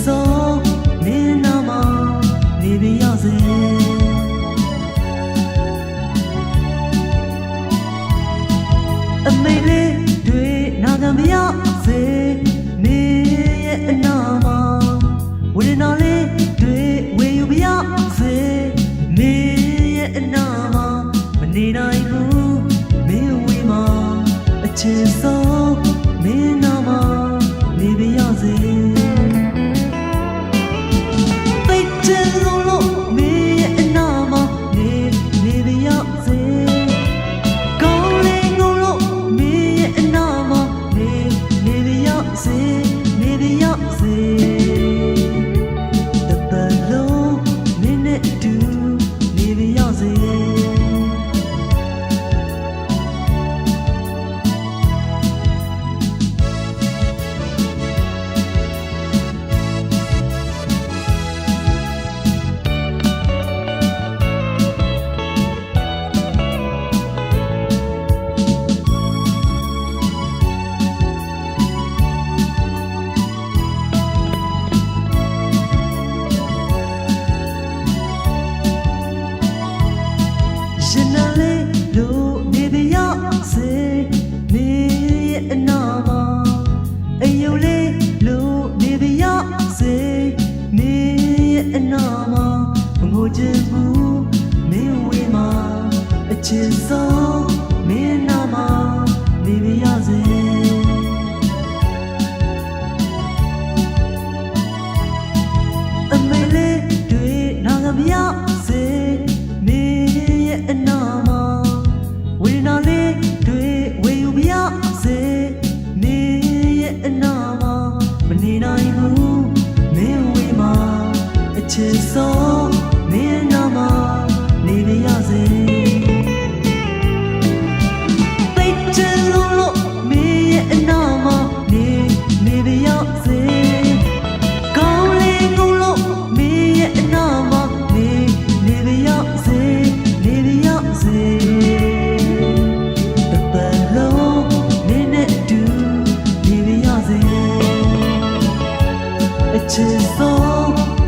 ဆုံးမင်းနာမနေပြရစေအမေလေးတွေနာခံပြရစေမင်းရဲ့အနာမဝေဒနာလေးတွေဝေယူပြရစေမင်းရဲ့အနာမမနေနိုင်ဘူးမင်းဝေးမှာအချစ်ဆုံးမင်းနာမနေပြရစေသိတဲ့လို့မင်းရဲ့အနာမနေပြရစေကောင်းလေးငုံလို့မင်းရဲ့အနာမနေပြရစေနေပြရစေတသက်လုံးမင်းနဲ့တူနေပြရစေရှင်နာလေးလို့နေပြရစေမင်းရဲ့အနာမအယုံလေးလို့နေပြရစေမင်းရဲ့အနာမမငိုချင်ဘူးမင်းဝေးမှာအချစ်ဆုံးမင်းနာမနေပြရစေအမေလေးတွေနာခံပြရစေမင်းရဲ့အနာမဝေဒနာလေးတွေဝေယူပြရစေမင်းရဲ့အနာမမနေနိုင်ဘူးမင်းဝေးမှာအချစ်ဆုံးမင်းနာမနေပြရစေသိတဲ့လို့မင်းရဲ့အနာမနေပြရစေကောင်းလေးငုံလို့မင်းရဲ့အနာမနေပြရစေနေပြရစေတသက်လုံးမင်းနဲ့တူနေပြရစေအချစ်ဆုံး